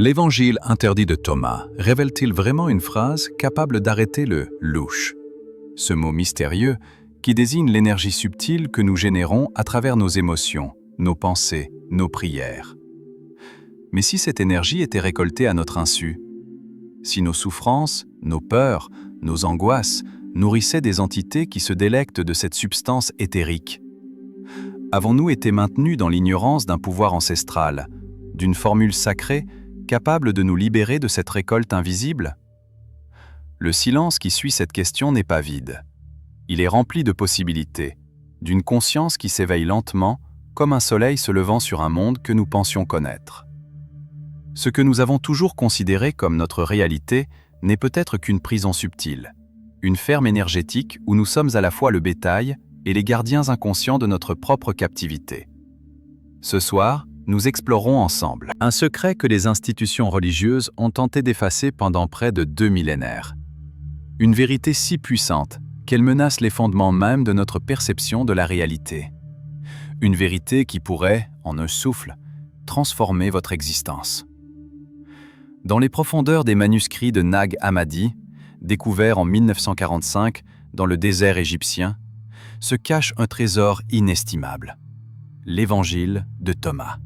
L'évangile interdit de Thomas révèle-t-il vraiment une phrase capable d'arrêter le « louche », ce mot mystérieux qui désigne l'énergie subtile que nous générons à travers nos émotions, nos pensées, nos prières. Mais si cette énergie était récoltée à notre insu, si nos souffrances, nos peurs, nos angoisses nourrissaient des entités qui se délectent de cette substance éthérique, avons-nous été maintenus dans l'ignorance d'un pouvoir ancestral, d'une formule sacrée capable de nous libérer de cette récolte invisible? Le silence qui suit cette question n'est pas vide. Il est rempli de possibilités, d'une conscience qui s'éveille lentement, comme un soleil se levant sur un monde que nous pensions connaître. Ce que nous avons toujours considéré comme notre réalité n'est peut-être qu'une prison subtile, une ferme énergétique où nous sommes à la fois le bétail et les gardiens inconscients de notre propre captivité. Ce soir, nous explorerons ensemble un secret que les institutions religieuses ont tenté d'effacer pendant près de 2 millénaires. Une vérité si puissante qu'elle menace les fondements mêmes de notre perception de la réalité. Une vérité qui pourrait, en un souffle, transformer votre existence. Dans les profondeurs des manuscrits de Nag Hammadi, découverts en 1945 dans le désert égyptien, se cache un trésor inestimable, l'Évangile de Thomas.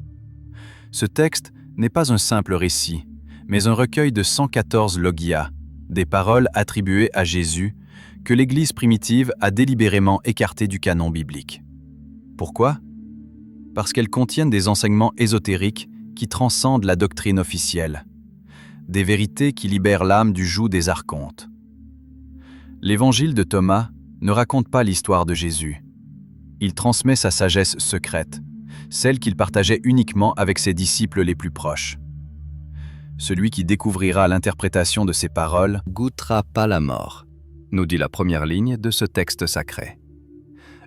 Ce texte n'est pas un simple récit, mais un recueil de 114 logia, des paroles attribuées à Jésus que l'Église primitive a délibérément écartées du canon biblique. Pourquoi? Parce qu'elles contiennent des enseignements ésotériques qui transcendent la doctrine officielle, des vérités qui libèrent l'âme du joug des archontes. L'Évangile de Thomas ne raconte pas l'histoire de Jésus. Il transmet sa sagesse secrète, celle qu'il partageait uniquement avec ses disciples les plus proches. Celui qui découvrira l'interprétation de ces paroles goûtera pas la mort, nous dit la première ligne de ce texte sacré.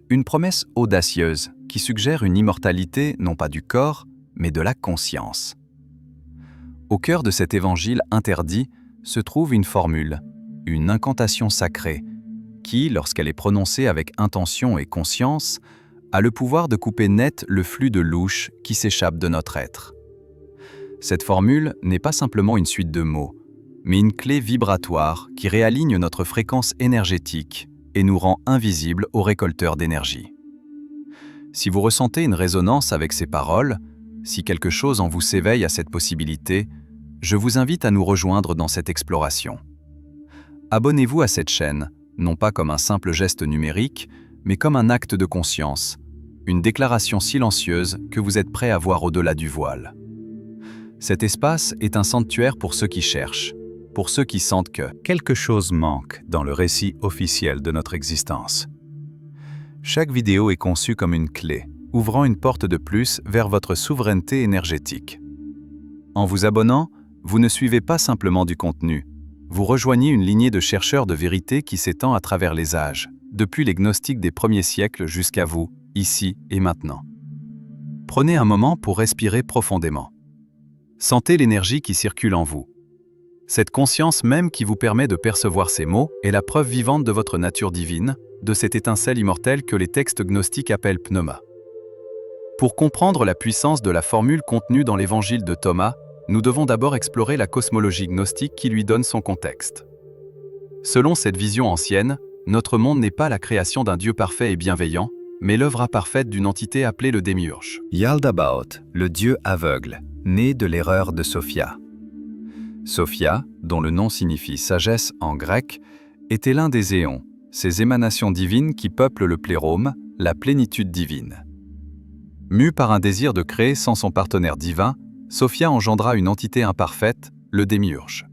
Une promesse audacieuse qui suggère une immortalité non pas du corps, mais de la conscience. Au cœur de cet évangile interdit se trouve une formule, une incantation sacrée, qui, lorsqu'elle est prononcée avec intention et conscience, a le pouvoir de couper net le flux de louche qui s'échappe de notre être. Cette formule n'est pas simplement une suite de mots, mais une clé vibratoire qui réaligne notre fréquence énergétique et nous rend invisibles aux récolteurs d'énergie. Si vous ressentez une résonance avec ces paroles, si quelque chose en vous s'éveille à cette possibilité, je vous invite à nous rejoindre dans cette exploration. Abonnez-vous à cette chaîne, non pas comme un simple geste numérique, mais comme un acte de conscience, une déclaration silencieuse que vous êtes prêt à voir au-delà du voile. Cet espace est un sanctuaire pour ceux qui cherchent, pour ceux qui sentent que quelque chose manque dans le récit officiel de notre existence. Chaque vidéo est conçue comme une clé, ouvrant une porte de plus vers votre souveraineté énergétique. En vous abonnant, vous ne suivez pas simplement du contenu, vous rejoignez une lignée de chercheurs de vérité qui s'étend à travers les âges, depuis les gnostiques des premiers siècles jusqu'à vous, ici et maintenant. Prenez un moment pour respirer profondément. Sentez l'énergie qui circule en vous. Cette conscience même qui vous permet de percevoir ces mots est la preuve vivante de votre nature divine, de cette étincelle immortelle que les textes gnostiques appellent pneuma. Pour comprendre la puissance de la formule contenue dans l'évangile de Thomas, nous devons d'abord explorer la cosmologie gnostique qui lui donne son contexte. Selon cette vision ancienne, notre monde n'est pas la création d'un Dieu parfait et bienveillant, mais l'œuvre imparfaite d'une entité appelée le démiurge. Yaldabaoth, le Dieu aveugle, né de l'erreur de Sophia. Sophia, dont le nom signifie sagesse en grec, était l'un des éons, ces émanations divines qui peuplent le plérôme, la plénitude divine. Mue par un désir de créer sans son partenaire divin, Sophia engendra une entité imparfaite, le démiurge.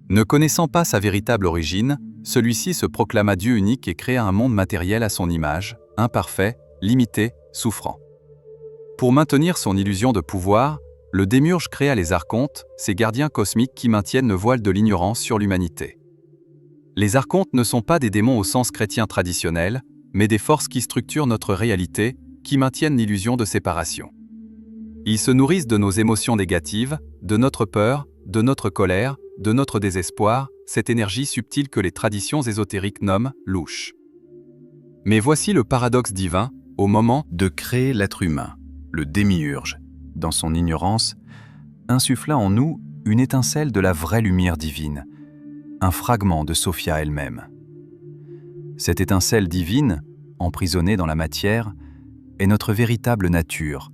Ne connaissant pas sa véritable origine, celui-ci se proclama Dieu unique et créa un monde matériel à son image, imparfait, limité, souffrant. Pour maintenir son illusion de pouvoir, le démiurge créa les archontes, ces gardiens cosmiques qui maintiennent le voile de l'ignorance sur l'humanité. Les archontes ne sont pas des démons au sens chrétien traditionnel, mais des forces qui structurent notre réalité, qui maintiennent l'illusion de séparation. Ils se nourrissent de nos émotions négatives, de notre peur, de notre colère, de notre désespoir, cette énergie subtile que les traditions ésotériques nomment louche. Mais voici le paradoxe divin, au moment de créer l'être humain, le démiurge, dans son ignorance, insuffla en nous une étincelle de la vraie lumière divine, un fragment de Sophia elle-même. Cette étincelle divine, emprisonnée dans la matière, est notre véritable nature,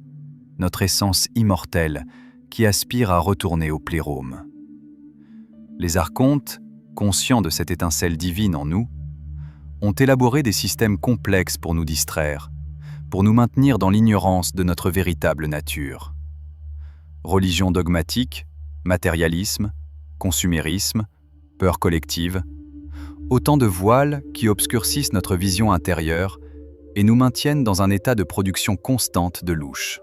notre essence immortelle qui aspire à retourner au plérôme. Les archontes, conscients de cette étincelle divine en nous, ont élaboré des systèmes complexes pour nous distraire, pour nous maintenir dans l'ignorance de notre véritable nature. Religion dogmatique, matérialisme, consumérisme, peur collective, autant de voiles qui obscurcissent notre vision intérieure et nous maintiennent dans un état de production constante de louche.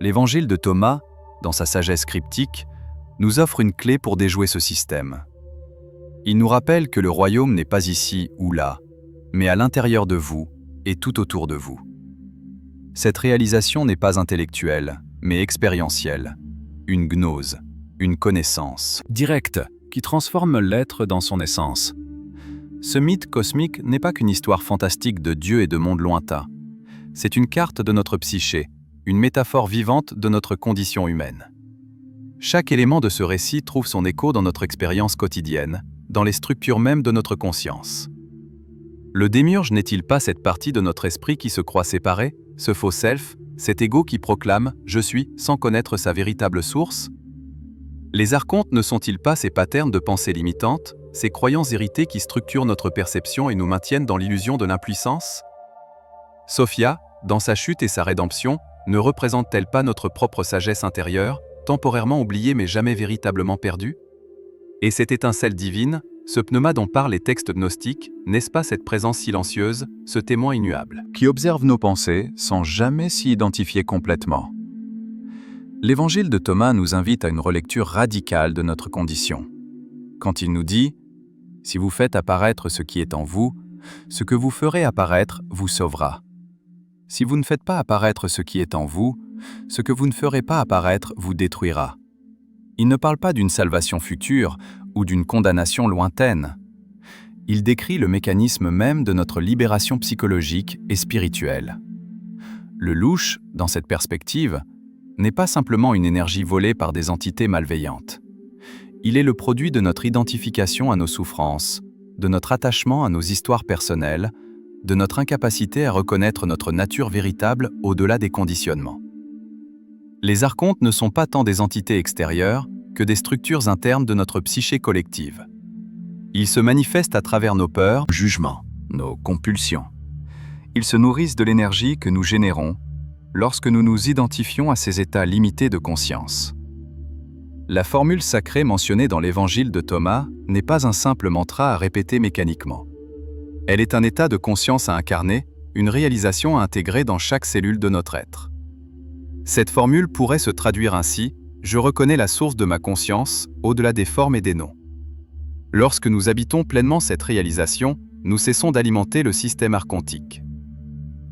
L'évangile de Thomas, dans sa sagesse cryptique, nous offre une clé pour déjouer ce système. Il nous rappelle que le royaume n'est pas ici ou là, mais à l'intérieur de vous et tout autour de vous. Cette réalisation n'est pas intellectuelle, mais expérientielle, une gnose, une connaissance directe qui transforme l'être dans son essence. Ce mythe cosmique n'est pas qu'une histoire fantastique de Dieu et de mondes lointains. C'est une carte de notre psyché, une métaphore vivante de notre condition humaine. Chaque élément de ce récit trouve son écho dans notre expérience quotidienne, dans les structures mêmes de notre conscience. Le démiurge n'est-il pas cette partie de notre esprit qui se croit séparée, ce faux self, cet ego qui proclame « je suis » sans connaître sa véritable source? Les archontes ne sont-ils pas ces patterns de pensée limitantes, ces croyances héritées qui structurent notre perception et nous maintiennent dans l'illusion de l'impuissance? Sophia, dans sa chute et sa rédemption, ne représente-t-elle pas notre propre sagesse intérieure, temporairement oubliée mais jamais véritablement perdue? Et cette étincelle divine, ce pneuma dont parlent les textes gnostiques, n'est-ce pas cette présence silencieuse, ce témoin immuable, qui observe nos pensées sans jamais s'y identifier complètement? L'évangile de Thomas nous invite à une relecture radicale de notre condition. Quand il nous dit « Si vous faites apparaître ce qui est en vous, ce que vous ferez apparaître vous sauvera. Si vous ne faites pas apparaître ce qui est en vous, ce que vous ne ferez pas apparaître vous détruira. » Il ne parle pas d'une salvation future ou d'une condamnation lointaine. Il décrit le mécanisme même de notre libération psychologique et spirituelle. Le louche, dans cette perspective, n'est pas simplement une énergie volée par des entités malveillantes. Il est le produit de notre identification à nos souffrances, de notre attachement à nos histoires personnelles, de notre incapacité à reconnaître notre nature véritable au-delà des conditionnements. Les archontes ne sont pas tant des entités extérieures que des structures internes de notre psyché collective. Ils se manifestent à travers nos peurs, jugements, nos compulsions. Ils se nourrissent de l'énergie que nous générons lorsque nous nous identifions à ces états limités de conscience. La formule sacrée mentionnée dans l'évangile de Thomas n'est pas un simple mantra à répéter mécaniquement. Elle est un état de conscience à incarner, une réalisation à intégrer dans chaque cellule de notre être. Cette formule pourrait se traduire ainsi: je reconnais la source de ma conscience, au-delà des formes et des noms. Lorsque nous habitons pleinement cette réalisation, nous cessons d'alimenter le système archontique.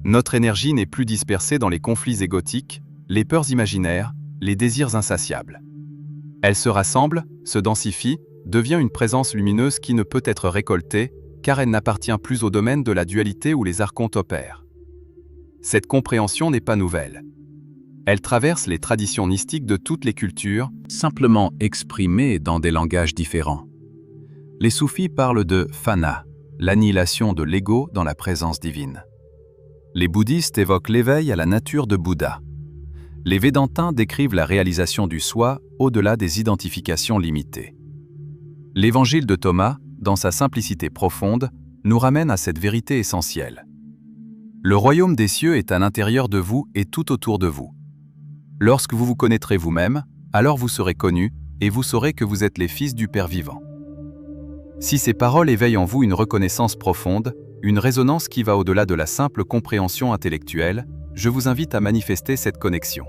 Notre énergie n'est plus dispersée dans les conflits égotiques, les peurs imaginaires, les désirs insatiables. Elle se rassemble, se densifie, devient une présence lumineuse qui ne peut être récoltée, car elle n'appartient plus au domaine de la dualité où les archontes opèrent. Cette compréhension n'est pas nouvelle. Elle traverse les traditions gnostiques de toutes les cultures, simplement exprimée dans des langages différents. Les soufis parlent de fana, l'annihilation de l'ego dans la présence divine. Les bouddhistes évoquent l'éveil à la nature de Bouddha. Les védantins décrivent la réalisation du soi au-delà des identifications limitées. L'évangile de Thomas, dans sa simplicité profonde, nous ramène à cette vérité essentielle. Le royaume des cieux est à l'intérieur de vous et tout autour de vous. Lorsque vous vous connaîtrez vous-même, alors vous serez connus et vous saurez que vous êtes les fils du Père vivant. Si ces paroles éveillent en vous une reconnaissance profonde, une résonance qui va au-delà de la simple compréhension intellectuelle, je vous invite à manifester cette connexion.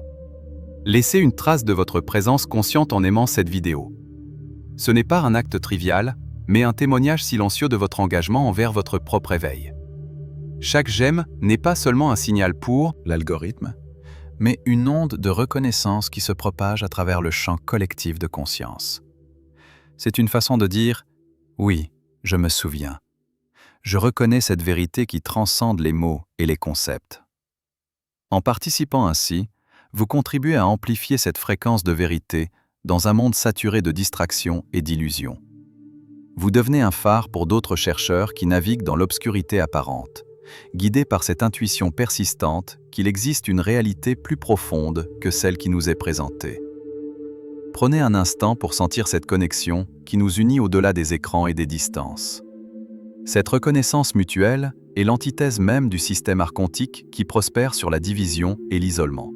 Laissez une trace de votre présence consciente en aimant cette vidéo. Ce n'est pas un acte trivial, mais un témoignage silencieux de votre engagement envers votre propre éveil. Chaque j'aime n'est pas seulement un signal pour l'algorithme, mais une onde de reconnaissance qui se propage à travers le champ collectif de conscience. C'est une façon de dire « oui, je me souviens ». Je reconnais cette vérité qui transcende les mots et les concepts. En participant ainsi, vous contribuez à amplifier cette fréquence de vérité dans un monde saturé de distractions et d'illusions. Vous devenez un phare pour d'autres chercheurs qui naviguent dans l'obscurité apparente, guidés par cette intuition persistante qu'il existe une réalité plus profonde que celle qui nous est présentée. Prenez un instant pour sentir cette connexion qui nous unit au-delà des écrans et des distances. Cette reconnaissance mutuelle est l'antithèse même du système archontique qui prospère sur la division et l'isolement.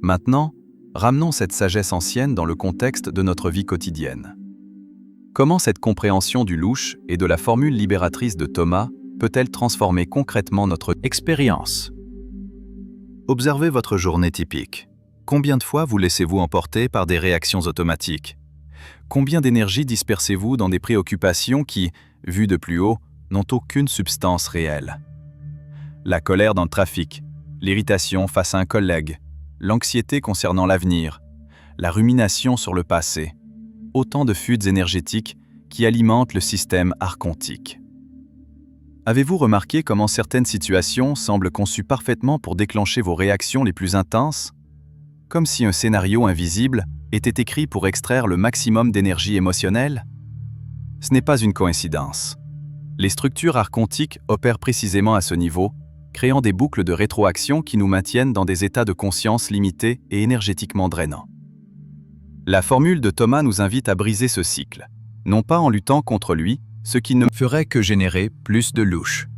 Maintenant, ramenons cette sagesse ancienne dans le contexte de notre vie quotidienne. Comment cette compréhension du louche et de la formule libératrice de Thomas peut-elle transformer concrètement notre expérience? Observez votre journée typique. Combien de fois vous laissez-vous emporter par des réactions automatiques? Combien d'énergie dispersez-vous dans des préoccupations qui, vues de plus haut, n'ont aucune substance réelle? La colère dans le trafic, l'irritation face à un collègue, l'anxiété concernant l'avenir, la rumination sur le passé, autant de fuites énergétiques qui alimentent le système archontique. Avez-vous remarqué comment certaines situations semblent conçues parfaitement pour déclencher vos réactions les plus intenses? Comme si un scénario invisible était écrit pour extraire le maximum d'énergie émotionnelle? Ce n'est pas une coïncidence. Les structures archontiques opèrent précisément à ce niveau, créant des boucles de rétroaction qui nous maintiennent dans des états de conscience limités et énergétiquement drainants. La formule de Thomas nous invite à briser ce cycle, non pas en luttant contre lui, ce qui ne ferait que générer plus de louche,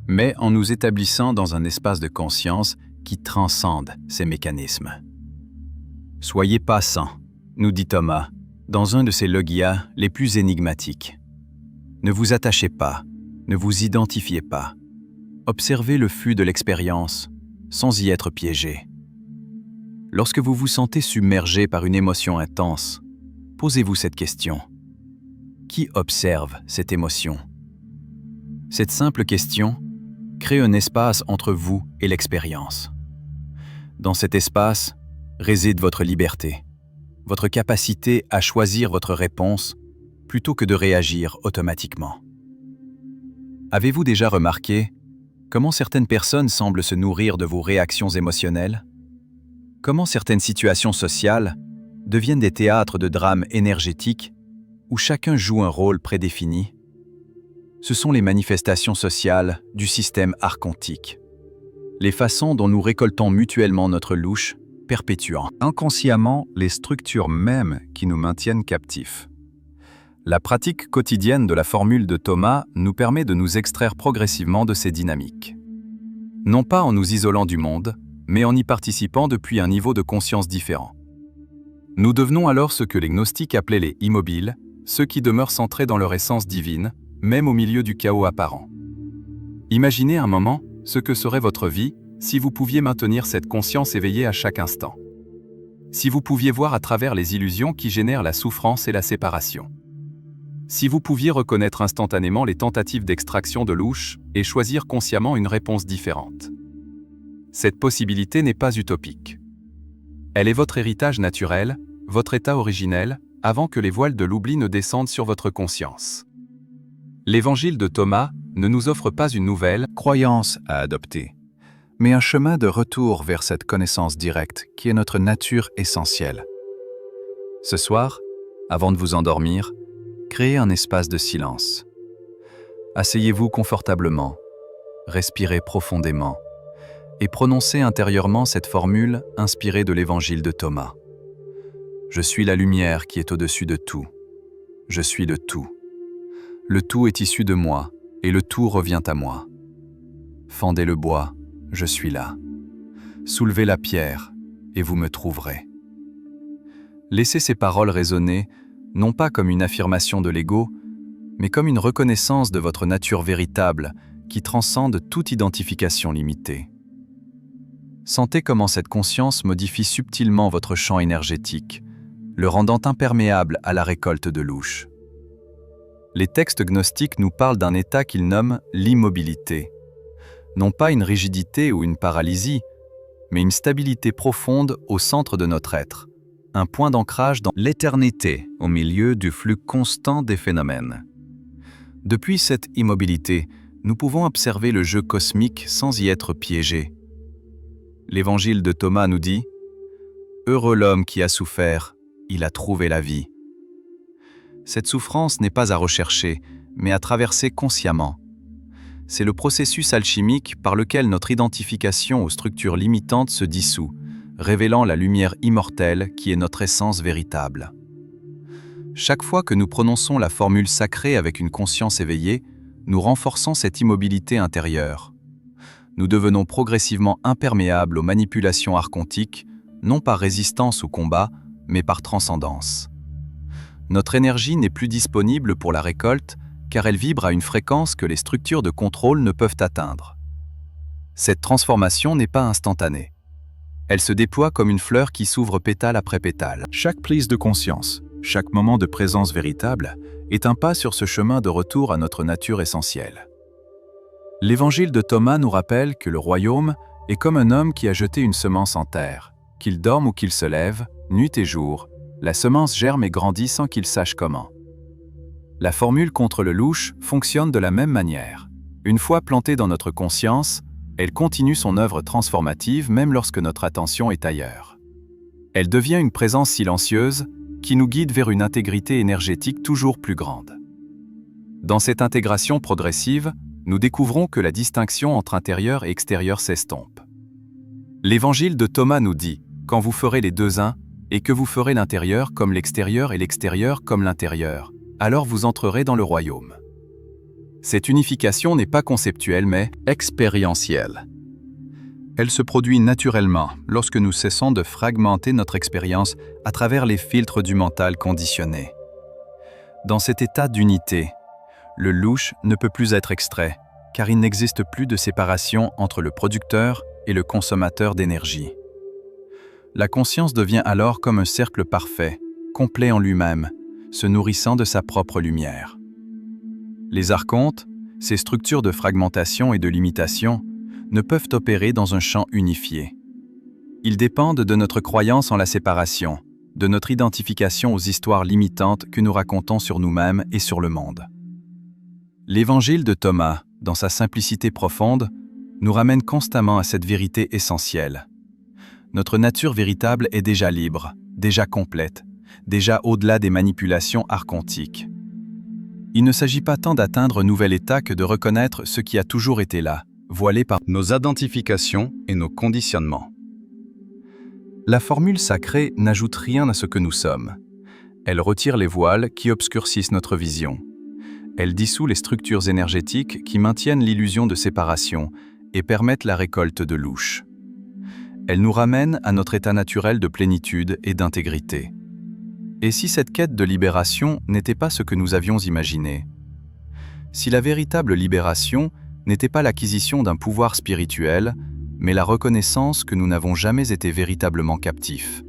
mais en nous établissant dans un espace de conscience qui transcende ces mécanismes. Soyez passant, nous dit Thomas, dans un de ses logias les plus énigmatiques. Ne vous attachez pas, ne vous identifiez pas. Observez le flux de l'expérience, sans y être piégé. Lorsque vous vous sentez submergé par une émotion intense, posez-vous cette question. Qui observe cette émotion? Cette simple question crée un espace entre vous et l'expérience. Dans cet espace réside votre liberté, votre capacité à choisir votre réponse plutôt que de réagir automatiquement. Avez-vous déjà remarqué comment certaines personnes semblent se nourrir de vos réactions émotionnelles? Comment certaines situations sociales deviennent des théâtres de drames énergétiques où chacun joue un rôle prédéfini? Ce sont les manifestations sociales du système archontique. Les façons dont nous récoltons mutuellement notre louche, perpétuant inconsciemment les structures mêmes qui nous maintiennent captifs. La pratique quotidienne de la formule de Thomas nous permet de nous extraire progressivement de ces dynamiques. Non pas en nous isolant du monde, mais en y participant depuis un niveau de conscience différent. Nous devenons alors ce que les gnostiques appelaient les immobiles, ceux qui demeurent centrés dans leur essence divine, même au milieu du chaos apparent. Imaginez un moment ce que serait votre vie si vous pouviez maintenir cette conscience éveillée à chaque instant. Si vous pouviez voir à travers les illusions qui génèrent la souffrance et la séparation. Si vous pouviez reconnaître instantanément les tentatives d'extraction de louche et choisir consciemment une réponse différente. Cette possibilité n'est pas utopique. Elle est votre héritage naturel, votre état originel, avant que les voiles de l'oubli ne descendent sur votre conscience. L'évangile de Thomas ne nous offre pas une nouvelle croyance à adopter, mais un chemin de retour vers cette connaissance directe qui est notre nature essentielle. Ce soir, avant de vous endormir, créez un espace de silence. Asseyez-vous confortablement, respirez profondément et prononcez intérieurement cette formule inspirée de l'évangile de Thomas. Je suis la lumière qui est au-dessus de tout. Je suis le tout. Le tout est issu de moi et le tout revient à moi. Fendez le bois, je suis là. Soulevez la pierre et vous me trouverez. Laissez ces paroles résonner non pas comme une affirmation de l'ego, mais comme une reconnaissance de votre nature véritable qui transcende toute identification limitée. Sentez comment cette conscience modifie subtilement votre champ énergétique, le rendant imperméable à la récolte de louche. Les textes gnostiques nous parlent d'un état qu'ils nomment l'immobilité. Non pas une rigidité ou une paralysie, mais une stabilité profonde au centre de notre être, un point d'ancrage dans l'éternité au milieu du flux constant des phénomènes. Depuis cette immobilité, nous pouvons observer le jeu cosmique sans y être piégés. L'Évangile de Thomas nous dit « Heureux l'homme qui a souffert, il a trouvé la vie ». Cette souffrance n'est pas à rechercher, mais à traverser consciemment. C'est le processus alchimique par lequel notre identification aux structures limitantes se dissout, révélant la lumière immortelle qui est notre essence véritable. Chaque fois que nous prononçons la formule sacrée avec une conscience éveillée, nous renforçons cette immobilité intérieure. Nous devenons progressivement imperméables aux manipulations archontiques, non par résistance ou combat, mais par transcendance. Notre énergie n'est plus disponible pour la récolte, car elle vibre à une fréquence que les structures de contrôle ne peuvent atteindre. Cette transformation n'est pas instantanée. Elle se déploie comme une fleur qui s'ouvre pétale après pétale. Chaque prise de conscience, chaque moment de présence véritable, est un pas sur ce chemin de retour à notre nature essentielle. L'Évangile de Thomas nous rappelle que le royaume est comme un homme qui a jeté une semence en terre. Qu'il dorme ou qu'il se lève, nuit et jour, la semence germe et grandit sans qu'il sache comment. La formule contre le louche fonctionne de la même manière. Une fois plantée dans notre conscience, elle continue son œuvre transformative même lorsque notre attention est ailleurs. Elle devient une présence silencieuse qui nous guide vers une intégrité énergétique toujours plus grande. Dans cette intégration progressive, nous découvrons que la distinction entre intérieur et extérieur s'estompe. L'Évangile de Thomas nous dit « Quand vous ferez les deux uns, et que vous ferez l'intérieur comme l'extérieur et l'extérieur comme l'intérieur, alors vous entrerez dans le royaume. » Cette unification n'est pas conceptuelle mais expérientielle. Elle se produit naturellement lorsque nous cessons de fragmenter notre expérience à travers les filtres du mental conditionné. Dans cet état d'unité, le louche ne peut plus être extrait, car il n'existe plus de séparation entre le producteur et le consommateur d'énergie. La conscience devient alors comme un cercle parfait, complet en lui-même, se nourrissant de sa propre lumière. Les archontes, ces structures de fragmentation et de limitation, ne peuvent opérer dans un champ unifié. Ils dépendent de notre croyance en la séparation, de notre identification aux histoires limitantes que nous racontons sur nous-mêmes et sur le monde. L'Évangile de Thomas, dans sa simplicité profonde, nous ramène constamment à cette vérité essentielle. Notre nature véritable est déjà libre, déjà complète, déjà au-delà des manipulations archontiques. Il ne s'agit pas tant d'atteindre un nouvel état que de reconnaître ce qui a toujours été là, voilé par nos identifications et nos conditionnements. La formule sacrée n'ajoute rien à ce que nous sommes. Elle retire les voiles qui obscurcissent notre vision. Elle dissout les structures énergétiques qui maintiennent l'illusion de séparation et permettent la récolte de louche. Elle nous ramène à notre état naturel de plénitude et d'intégrité. Et si cette quête de libération n'était pas ce que nous avions imaginé? Si la véritable libération n'était pas l'acquisition d'un pouvoir spirituel, mais la reconnaissance que nous n'avons jamais été véritablement captifs?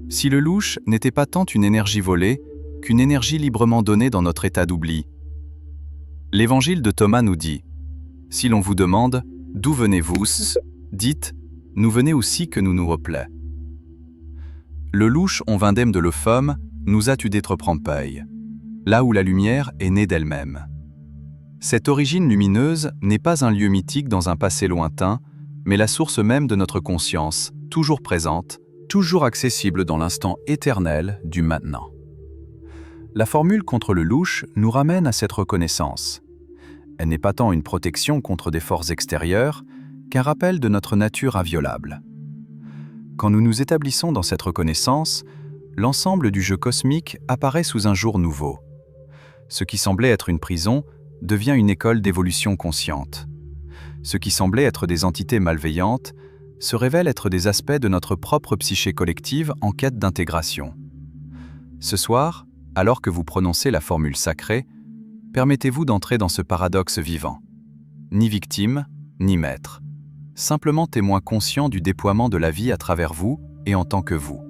Si le louche n'était pas tant une énergie volée qu'une énergie librement donnée dans notre état d'oubli? L'Évangile de Thomas nous dit « Si l'on vous demande « D'où venez-vous » dites « Nous venez aussi que nous nous replaît ». Le louche on vindème de l'euphome, nous a-tu d'être prempeuil, là où la lumière est née d'elle-même. Cette origine lumineuse n'est pas un lieu mythique dans un passé lointain, mais la source même de notre conscience, toujours présente, toujours accessible dans l'instant éternel du maintenant. La formule contre le louche nous ramène à cette reconnaissance. Elle n'est pas tant une protection contre des forces extérieures qu'un rappel de notre nature inviolable. Quand nous nous établissons dans cette reconnaissance, l'ensemble du jeu cosmique apparaît sous un jour nouveau. Ce qui semblait être une prison devient une école d'évolution consciente. Ce qui semblait être des entités malveillantes se révèle être des aspects de notre propre psyché collective en quête d'intégration. Ce soir, alors que vous prononcez la formule sacrée, permettez-vous d'entrer dans ce paradoxe vivant. Ni victime, ni maître. Simplement témoin conscient du déploiement de la vie à travers vous et en tant que vous.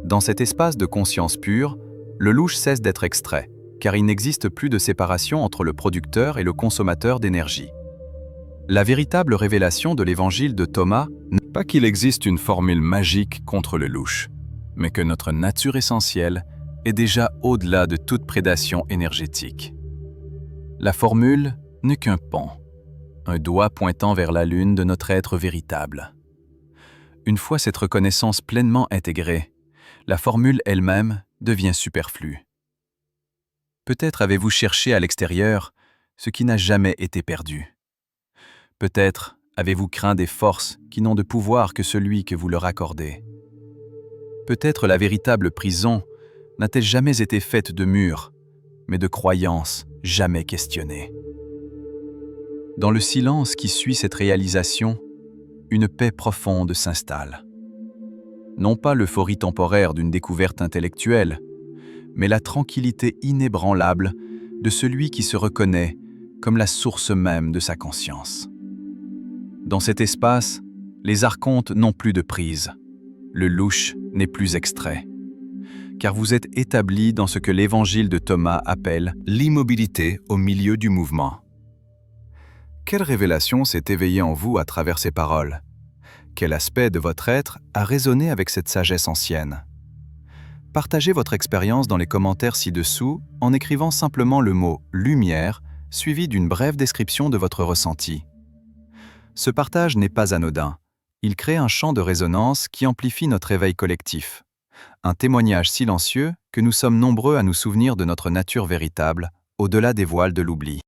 Dans cet espace de conscience pure, le louche cesse d'être extrait, car il n'existe plus de séparation entre le producteur et le consommateur d'énergie. La véritable révélation de l'Évangile de Thomas n'est pas qu'il existe une formule magique contre le louche, mais que notre nature essentielle est déjà au-delà de toute prédation énergétique. La formule n'est qu'un pont, un doigt pointant vers la lune de notre être véritable. Une fois cette reconnaissance pleinement intégrée, la formule elle-même devient superflue. Peut-être avez-vous cherché à l'extérieur ce qui n'a jamais été perdu. Peut-être avez-vous craint des forces qui n'ont de pouvoir que celui que vous leur accordez. Peut-être la véritable prison n'a-t-elle jamais été faite de murs, mais de croyances jamais questionnées. Dans le silence qui suit cette réalisation, une paix profonde s'installe. Non pas l'euphorie temporaire d'une découverte intellectuelle, mais la tranquillité inébranlable de celui qui se reconnaît comme la source même de sa conscience. Dans cet espace, les archontes n'ont plus de prise, le louche n'est plus extrait, car vous êtes établis dans ce que l'évangile de Thomas appelle l'immobilité au milieu du mouvement. Quelle révélation s'est éveillée en vous à travers ces paroles? Quel aspect de votre être a résonné avec cette sagesse ancienne? Partagez votre expérience dans les commentaires ci-dessous en écrivant simplement le mot « lumière » suivi d'une brève description de votre ressenti. Ce partage n'est pas anodin. Il crée un champ de résonance qui amplifie notre éveil collectif. Un témoignage silencieux que nous sommes nombreux à nous souvenir de notre nature véritable, au-delà des voiles de l'oubli.